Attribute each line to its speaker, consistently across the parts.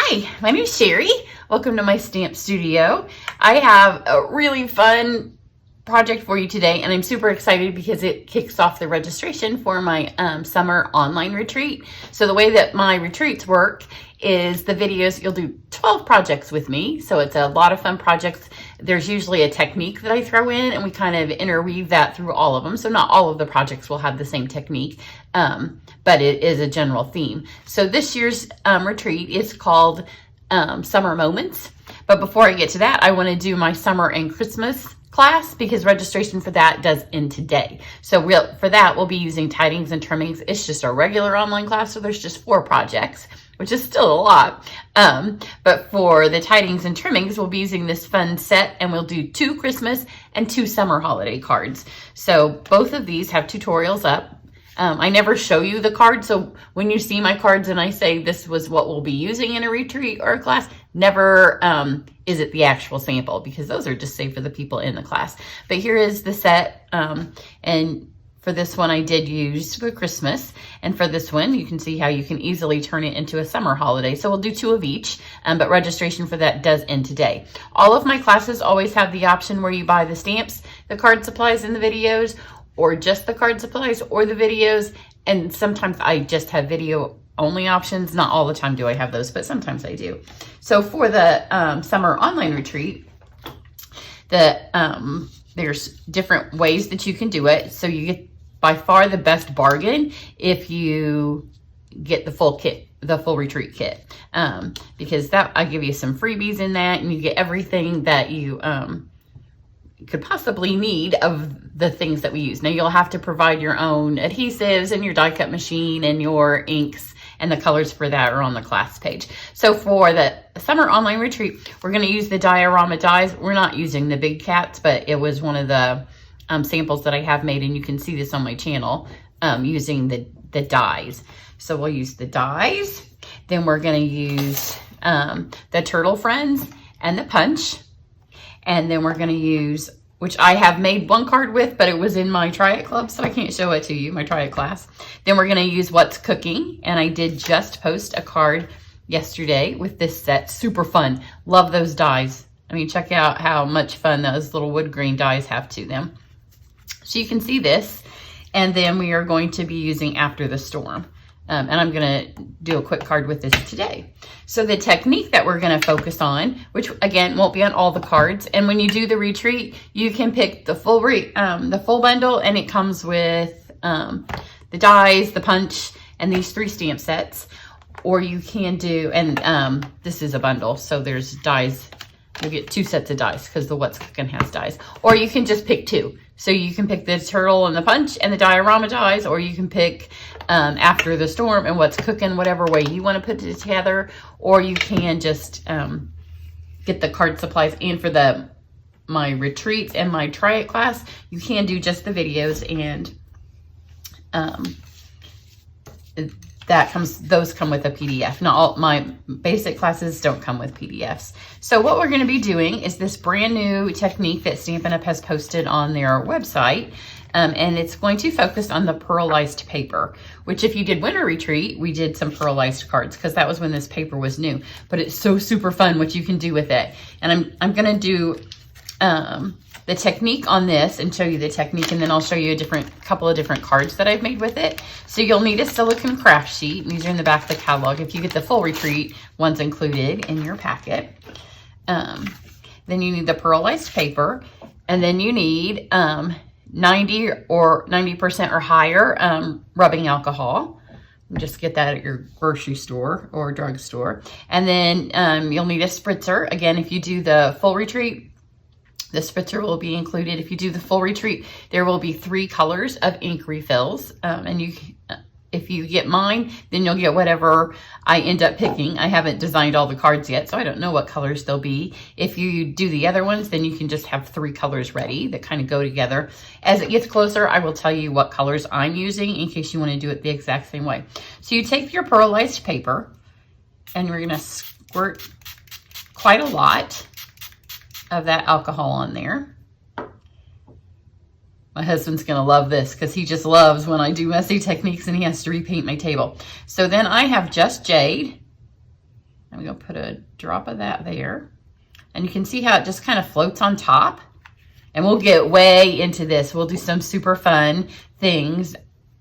Speaker 1: Hi, my name is Cheri. Welcome to my stamp studio. I have a really fun project for you today, and I'm super excited because it kicks off the registration for my summer online retreat. So the way that my retreats work is the videos, you'll do 12 projects with me. So it's a lot of fun projects. There's usually a technique that I throw in, and we kind of interweave that through all of them. So not all of the projects will have the same technique, but it is a general theme. So this year's retreat is called Summer Moments. But before I get to that, I want to do my summer and Christmas class because registration for that does end today. So for that, we'll be using tidings and trimmings. It's just a regular online class, so there's just 4 projects, which is still a lot. But for the tidings and trimmings, we'll be using this fun set, and we'll do 2 Christmas and 2 summer holiday cards. So both of these have tutorials up. I never show you the cards, so when you see my cards and I say this was what we'll be using in a retreat or a class, never is it the actual sample, because those are just saved for the people in the class. But here is the set, and for this one I did use for Christmas, and for this one you can see how you can easily turn it into a summer holiday. So we'll do 2 of each, but registration for that does end today. All of my classes always have the option where you buy the stamps, the card supplies, and the videos, or just the card supplies or the videos. And sometimes I just have video only options. Not all the time do I have those, but sometimes I do. So for the summer online retreat, there's different ways that you can do it. So you get by far the best bargain if you get the full kit, the full retreat kit, because that I give you some freebies in that, and you get everything that you could possibly need of the things that we use. Now you'll have to provide your own adhesives and your die cut machine and your inks, and the colors for that are on the class page. So for the summer online retreat, we're going to use the diorama dies. We're not using the big cats, but it was one of the samples that I have made, and you can see this on my channel using the dies. So we'll use the dies. Then we're going to use the Turtle Friends and the punch. And then we're going to use, which I have made 1 card with, but it was in my Try It Club, so I can't show it to you, my Try It class. Then we're going to use What's Cooking, and I did just post a card yesterday with this set. Super fun. Love those dies. I mean, check out how much fun those little wood grain dies have to them. So you can see this, and then we are going to be using After the Storm. And I'm going to do a quick card with this today. So the technique that we're going to focus on, which again won't be on all the cards, and when you do the retreat, you can pick the full bundle, and it comes with the dies, the punch, and these 3 stamp sets. Or you can do, and this is a bundle, so there's dies. You get 2 sets of dies because the What's Cooking has dies. Or you can just pick 2. So you can pick the turtle and the punch and the diorama dies, or you can pick After the Storm and What's Cooking, whatever way you want to put it together. Or you can just get the card supplies. And for my retreats and my Try It class, you can do just the videos, and those come with a PDF. Not all my basic classes don't come with PDFs. So what we're going to be doing is this brand new technique that Stampin' Up! Has posted on their website. And it's going to focus on the pearlized paper, which if you did Winter Retreat, we did some pearlized cards because that was when this paper was new. But it's so super fun what you can do with it. And I'm going to do the technique on this and show you the technique, and then I'll show you a couple of different cards that I've made with it. So you'll need a silicone craft sheet, and these are in the back of the catalog. If you get the full retreat, one's included in your packet. Then you need the pearlized paper, and then you need 90% or higher rubbing alcohol. Just get that at your grocery store or drugstore. And then you'll need a spritzer. Again, if you do the full retreat, the spritzer will be included. If you do the full retreat, there will be 3 colors of ink refills. And if you get mine, then you'll get whatever I end up picking. I haven't designed all the cards yet, so I don't know what colors they'll be. If you do the other ones, then you can just have 3 colors ready that kind of go together. As it gets closer, I will tell you what colors I'm using in case you want to do it the exact same way. So you take your pearlized paper, and we're going to squirt quite a lot of that alcohol on there. My husband's going to love this because he just loves when I do messy techniques and he has to repaint my table. So then I have just jade. I'm gonna put a drop of that there. And you can see how it just kind of floats on top. And we'll get way into this. We'll do some super fun things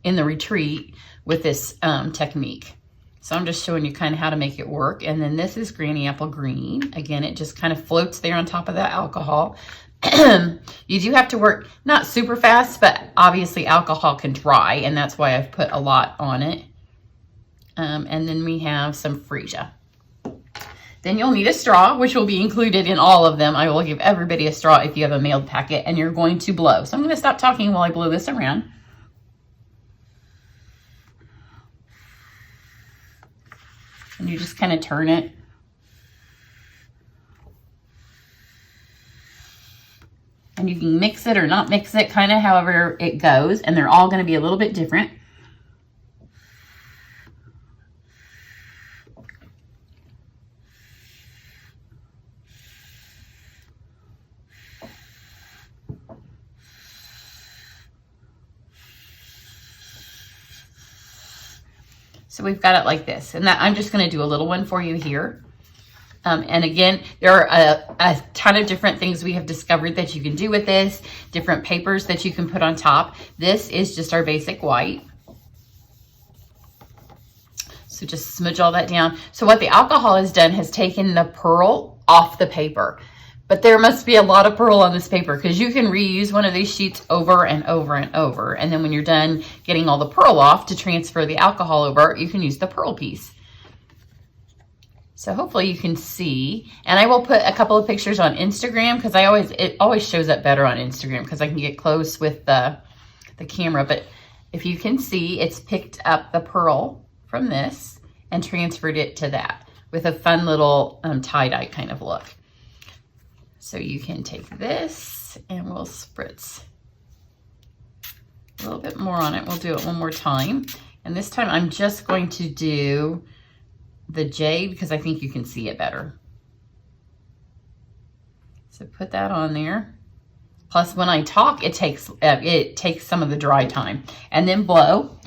Speaker 1: in the retreat with this technique. So I'm just showing you kind of how to make it work. And then this is Granny Apple Green. Again, it just kind of floats there on top of that alcohol. You do have to work not super fast, but obviously alcohol can dry, and that's why I've put a lot on it. And then we have some freesia. Then you'll need a straw, which will be included in all of them. I will give everybody a straw if you have a mailed packet, and you're going to blow. So I'm going to stop talking while I blow this around. And you just kind of turn it. And you can mix it or not mix it, kind of however it goes. And they're all going to be a little bit different. So we've got it like this. And that I'm just going to do a little one for you here. And again, there are a ton of different things we have discovered that you can do with this, different papers that you can put on top. This is just our basic white. So just smudge all that down. So what the alcohol has done has taken the pearl off the paper. But there must be a lot of pearl on this paper because you can reuse one of these sheets over and over and over. And then when you're done getting all the pearl off to transfer the alcohol over, you can use the pearl piece. So hopefully you can see, and I will put a couple of pictures on Instagram because it always shows up better on Instagram because I can get close with the camera. But if you can see, it's picked up the pearl from this and transferred it to that with a fun little tie-dye kind of look. So you can take this and we'll spritz a little bit more on it. We'll do it one more time. And this time I'm just going to do the jade because I think you can see it better. So put that on there. Plus when I talk, it takes some of the dry time. And then blow.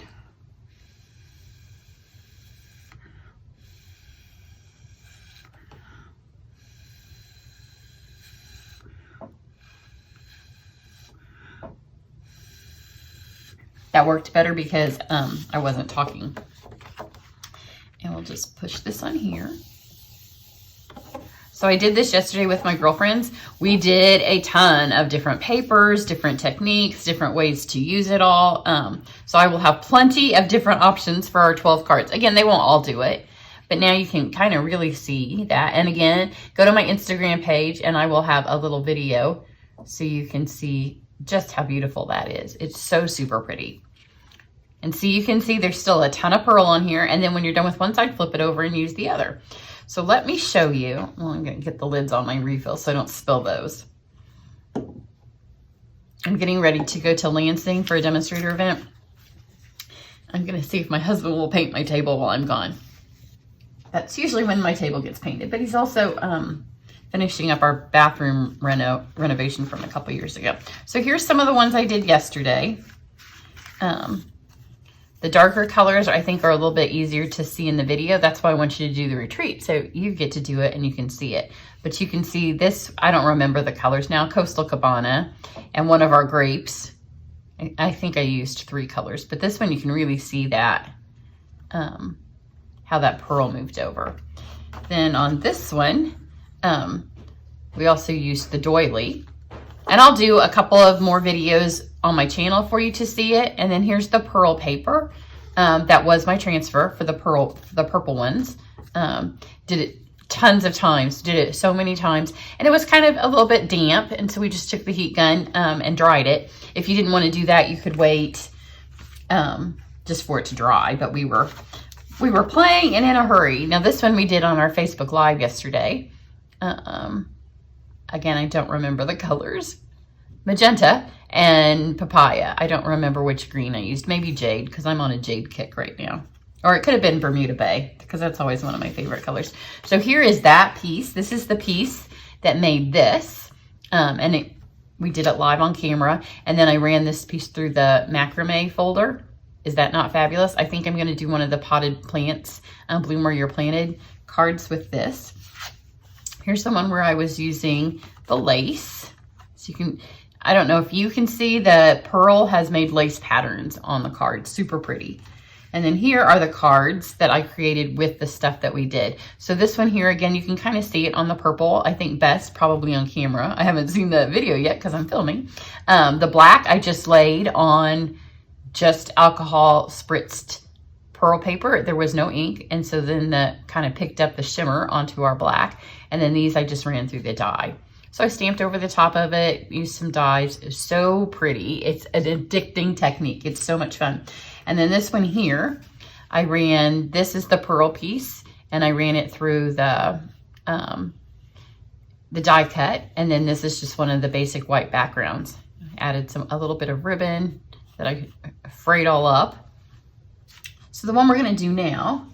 Speaker 1: That worked better because I wasn't talking. And we'll just push this on here. So I did this yesterday with my girlfriends. We did a ton of different papers, different techniques, different ways to use it all. So I will have plenty of different options for our 12 cards. Again, they won't all do it, but now you can kind of really see that. And again, go to my Instagram page and I will have a little video so you can see just how beautiful that is. It's so super pretty. And see, you can see there's still a ton of pearl on here. And then when you're done with one side, flip it over and use the other. So let me show you. Well, I'm going to get the lids on my refill so I don't spill those. I'm getting ready to go to Lansing for a demonstrator event. I'm going to see if my husband will paint my table while I'm gone. That's usually when my table gets painted. But he's also finishing up our bathroom renovation from a couple years ago. So here's some of the ones I did yesterday. The darker colors, I think, are a little bit easier to see in the video. That's why I want you to do the retreat. So you get to do it and you can see it. But you can see this, I don't remember the colors now, Coastal Cabana and one of our grapes. I think I used 3 colors. But this one, you can really see that, how that pearl moved over. Then on this one, we also used the doily. And I'll do a couple of more videos on my channel for you to see it. And then here's the pearl paper. That was my transfer for the purple ones. Did it tons of times, did it so many times. And it was kind of a little bit damp. And so we just took the heat gun and dried it. If you didn't want to do that, you could wait just for it to dry. But we were playing and in a hurry. Now this one we did on our Facebook Live yesterday. Again, I don't remember the colors. Magenta and papaya. I don't remember which green I used. Maybe jade, because I'm on a jade kick right now. Or it could have been Bermuda Bay, because that's always one of my favorite colors. So here is that piece. This is the piece that made this. We did it live on camera. And then I ran this piece through the macrame folder. Is that not fabulous? I think I'm going to do one of the potted plants, bloom where you're planted cards with this. Here's the one where I was using the lace. So you can, I don't know if you can see, the pearl has made lace patterns on the card. Super pretty. And then here are the cards that I created with the stuff that we did. So this one here, again, you can kind of see it on the purple. I think best probably on camera. I haven't seen the video yet because I'm filming. The black I just laid on just alcohol spritzed pearl paper. There was no ink. And so then that kind of picked up the shimmer onto our black. And then these I just ran through the dye. So I stamped over the top of it, used some dyes. It's so pretty. It's an addicting technique. It's so much fun. And then this one here, I ran, this is the pearl piece, and I ran it through the die cut. And then this is just one of the basic white backgrounds. I added a little bit of ribbon that I frayed all up. So the one we're gonna do now,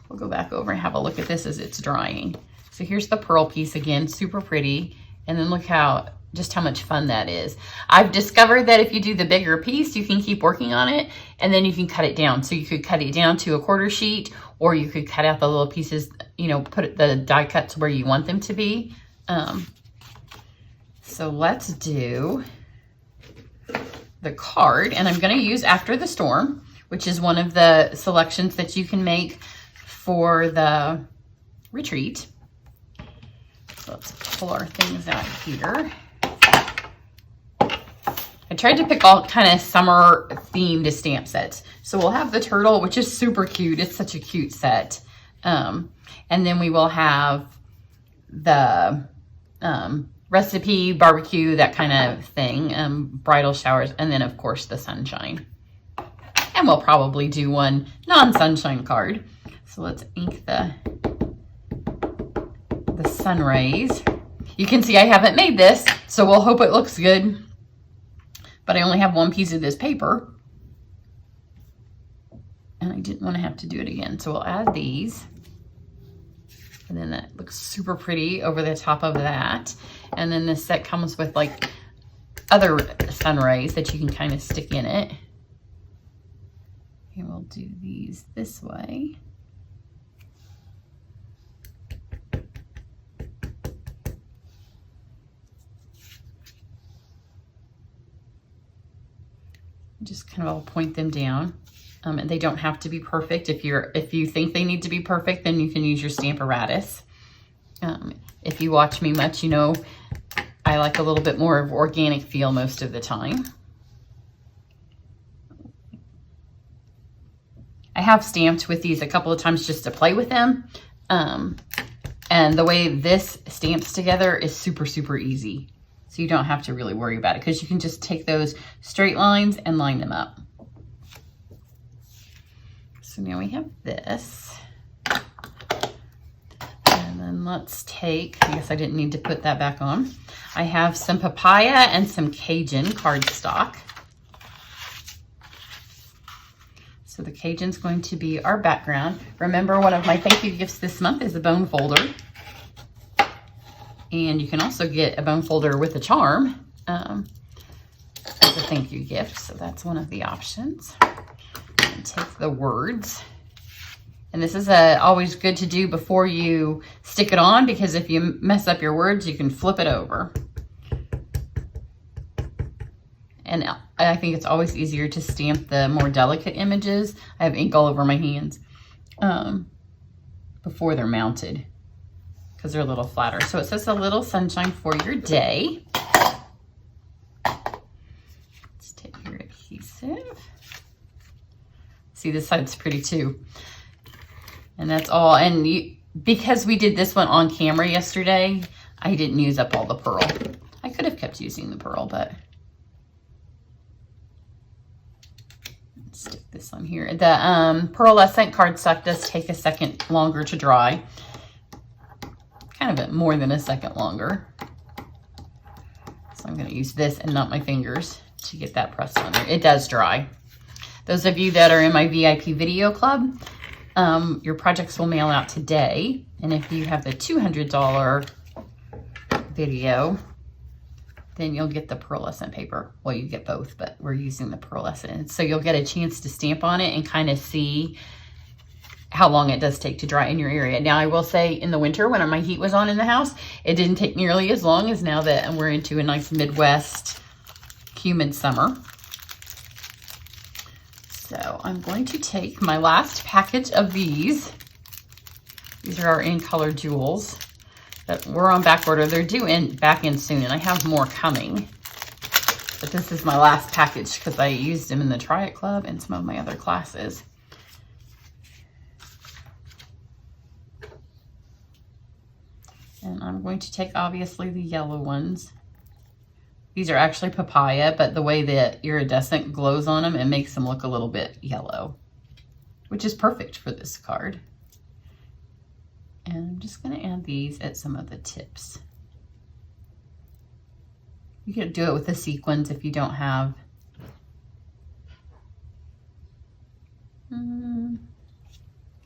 Speaker 1: we'll go back over and have a look at this as it's drying. So here's the pearl piece again, super pretty. And then look just how much fun that is. I've discovered that if you do the bigger piece, you can keep working on it and then you can cut it down. So you could cut it down to a 1/4 sheet, or you could cut out the little pieces, you know, put the die cuts where you want them to be. So let's do the card, and I'm gonna use After the Storm, which is one of the selections that you can make for the retreat. So let's pull our things out here. I tried to pick all kind of summer themed stamp sets. So we'll have the turtle, which is super cute. It's such a cute set. And then we will have the recipe, barbecue, that kind of thing, bridal showers, and then of course the sunshine. And we'll probably do one non-sunshine card. So let's ink the sun rays. You can see I haven't made this, so we'll hope it looks good. But I only have one piece of this paper. And I didn't want to have to do it again. So we'll add these. And then that looks super pretty over the top of that. And then this set comes with like other sun rays that you can kind of stick in it. And we'll do these this way. Just kind of all point them down. And they don't have to be perfect. If you think they need to be perfect, then you can use your Stamparatus. If you watch me much, you know I like a little bit more of organic feel most of the time. I have stamped with these a couple of times just to play with them. And the way this stamps together is super, super easy. So you don't have to really worry about it because you can just take those straight lines and line them up. So now we have this. And then let's take, I guess I didn't need to put that back on. I have some papaya and some Cajun cardstock. So the Cajun's going to be our background. Remember, one of my thank you gifts this month is a bone folder. And you can also get a bone folder with a charm as a thank you gift. So that's one of the options. And take the words. And this is always good to do before you stick it on, because if you mess up your words, you can flip it over. And I think it's always easier to stamp the more delicate images. I have ink all over my hands before they're mounted, because they're a little flatter. So it says a little sunshine for your day. Let's take your adhesive. See, this side's pretty too. And that's all. And because we did this one on camera yesterday, I didn't use up all the pearl. I could have kept using the pearl, but let's stick this on here. The Pearlescent cardstock does take a second longer to dry. Kind of more than a second longer. So I'm going to use this and not my fingers to get that pressed on there. It does dry. Those of you that are in my VIP video club, your projects will mail out today. And if you have the $200 video, then you'll get the Pearlescent paper. Well, you get both, but we're using the Pearlescent. So you'll get a chance to stamp on it and kind of see how long it does take to dry in your area. Now, I will say in the winter when my heat was on in the house, it didn't take nearly as long as now that we're into a nice Midwest humid summer. So I'm going to take my last package of these. These are our In Color Jewels, but we're on back order. They're due back in soon, and I have more coming. But this is my last package because I used them in the Try It Club and some of my other classes. And I'm going to take, obviously, the yellow ones. These are actually papaya, but the way that iridescent glows on them, it makes them look a little bit yellow, which is perfect for this card. And I'm just going to add these at some of the tips. You can do it with the sequins if you don't have.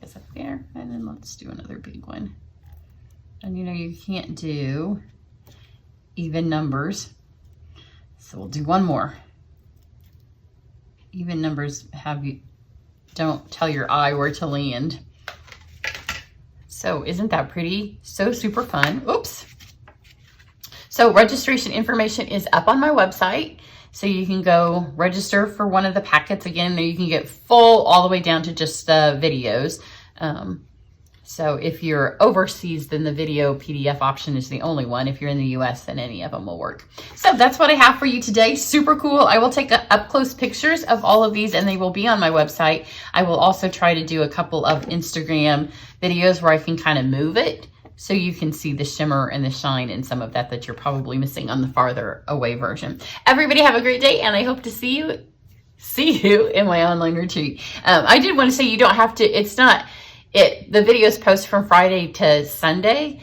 Speaker 1: Guess up there, and then let's do another big one. And you know you can't do even numbers, so we'll do one more. Even numbers don't tell your eye where to land. So isn't that pretty? So super fun. Oops. So registration information is up on my website. So you can go register for one of the packets. Again, you can get full all the way down to just the videos. So if you're overseas, then the video PDF option is the only one. If you're in the US, then any of them will work. So that's what I have for you today. Super cool. I will take up close pictures of all of these and they will be on my website. I will also try to do a couple of Instagram videos where I can kind of move it so you can see the shimmer and the shine and some of that you're probably missing on the farther away version. Everybody have a great day, and I hope to see you in my online retreat. I did want to say you don't have to, the videos post from Friday to Sunday,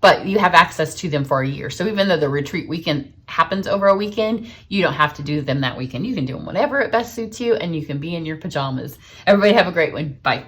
Speaker 1: but you have access to them for a year. So even though the retreat weekend happens over a weekend, you don't have to do them that weekend. You can do them whenever it best suits you, and you can be in your pajamas. Everybody have a great one. Bye.